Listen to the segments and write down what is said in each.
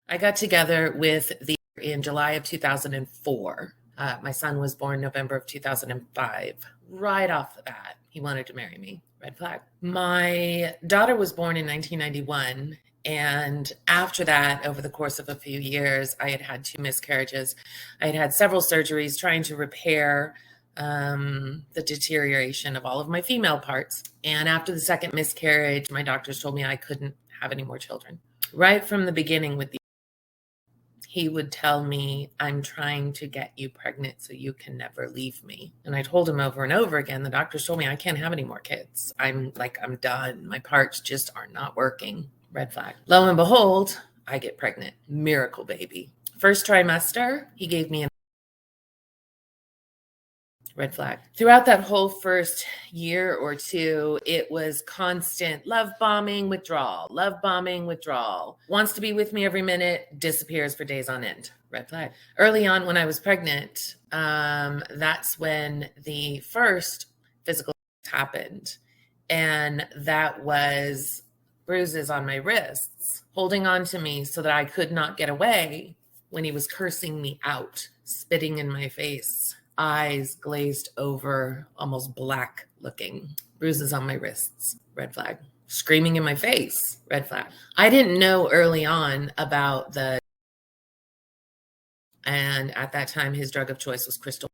I got together with the in July of 2004. My son was born November of 2005. Right off the bat, he wanted to marry me. Red flag. My daughter was born in 1991. And after that, over the course of a few years, I had had 2 miscarriages. I had had several surgeries trying to repair the deterioration of all of my female parts. And after the second miscarriage, my doctors told me I couldn't have any more children. Right from the beginning with he would tell me, I'm trying to get you pregnant so you can never leave me. And I told him over and over again, the doctors told me I can't have any more kids. I'm done. My parts just are not working. Red flag. Lo and behold, I get pregnant. Miracle baby. First trimester, he gave me red flag. Throughout that whole first year or two, it was constant love bombing, withdrawal, love bombing, withdrawal. Wants to be with me every minute, disappears for days on end. Red flag. Early on when I was pregnant, that's when the first physical happened. And that was bruises on my wrists, holding on to me so that I could not get away when he was cursing me out, spitting in my face. Eyes glazed over, almost black looking, bruises on my wrists, red flag. Screaming in my face, red flag. I didn't know early on about and at that time his drug of choice was crystal.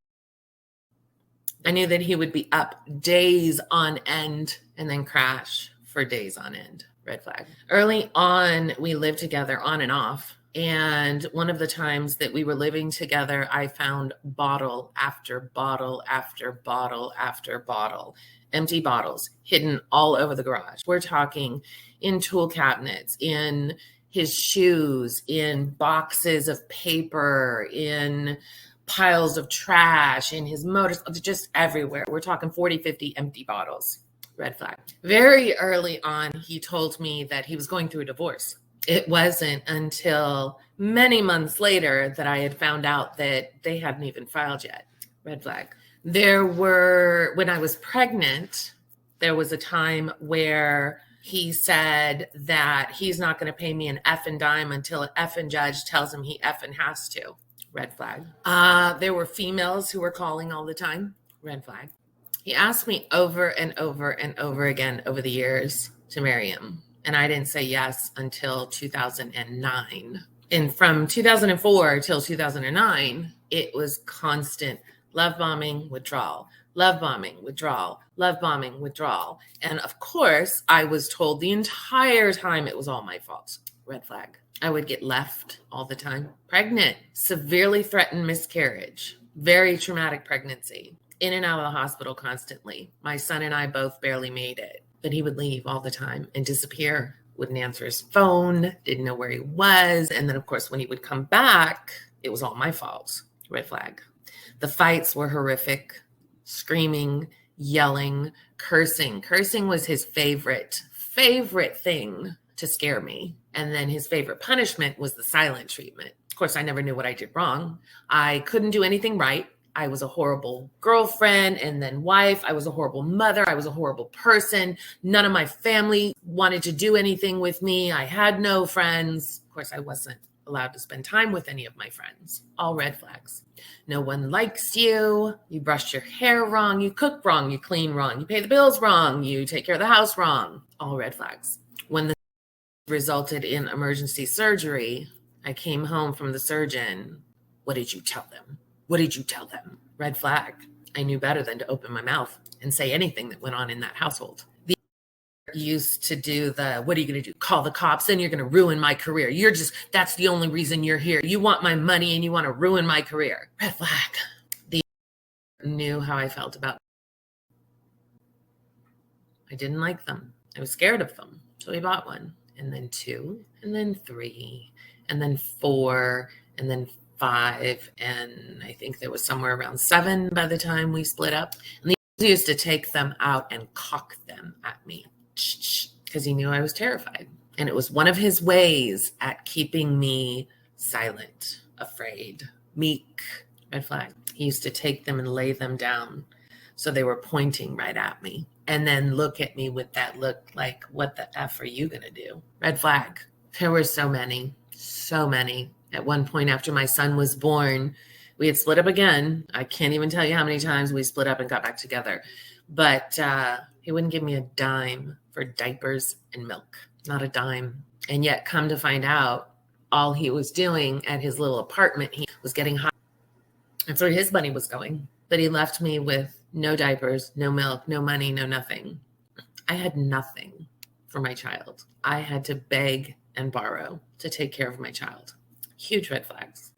I knew that he would be up days on end and then crash for days on end, red flag. Early on, we lived together on and off. And one of the times that we were living together, I found bottle after bottle after bottle after bottle, empty bottles hidden all over the garage. We're talking in tool cabinets, in his shoes, in boxes of paper, in piles of trash, in his motors, just everywhere. We're talking 40, 50 empty bottles. Red flag. Very early on, he told me that he was going through a divorce. It wasn't until many months later that I had found out that they hadn't even filed yet. Red flag. When I was pregnant, there was a time where he said that he's not going to pay me an effing dime until an effing judge tells him he effing has to. Red flag. There were females who were calling all the time. Red flag. He asked me over and over and over again over the years to marry him. And I didn't say yes until 2009. And from 2004 till 2009, it was constant love bombing, withdrawal, love bombing, withdrawal, love bombing, withdrawal. And of course, I was told the entire time it was all my fault. Red flag. I would get left all the time. Pregnant, severely threatened miscarriage, very traumatic pregnancy, in and out of the hospital constantly. My son and I both barely made it. But he would leave all the time and disappear, wouldn't answer his phone, didn't know where he was. And then, of course, when he would come back, it was all my fault. Red flag. The fights were horrific. Screaming, yelling, cursing. Cursing was his favorite thing to scare me. And then his favorite punishment was the silent treatment. Of course, I never knew what I did wrong. I couldn't do anything right. I was a horrible girlfriend and then wife. I was a horrible mother. I was a horrible person. None of my family wanted to do anything with me. I had no friends. Of course, I wasn't allowed to spend time with any of my friends. All red flags. No one likes you. You brush your hair wrong. You cook wrong. You clean wrong. You pay the bills wrong. You take care of the house wrong. All red flags. When the resulted in emergency surgery, I came home from the surgeon. What did you tell them? What did you tell them? Red flag. I knew better than to open my mouth and say anything that went on in that household. The used to do what are you going to do? Call the cops? Then you're going to ruin my career. That's the only reason you're here. You want my money and you want to ruin my career. Red flag. The knew how I felt about them. I didn't like them. I was scared of them. So we bought one, and then 2, and then 3, and then 4, and then 5, and I think there was somewhere around 7 by the time we split up. And he used to take them out and cock them at me because he knew I was terrified. And it was one of his ways at keeping me silent, afraid, meek. Red flag. He used to take them and lay them down so they were pointing right at me, and then look at me with that look like, what the F are you going to do? Red flag. There were so many. So many. At one point after my son was born, we had split up again. I can't even tell you how many times we split up and got back together. But he wouldn't give me a dime for diapers and milk. Not a dime. And yet, come to find out, all he was doing at his little apartment, he was getting high. That's where his money was going. But he left me with no diapers, no milk, no money, no nothing. I had nothing for my child. I had to beg and borrow to take care of my child. Huge red flags.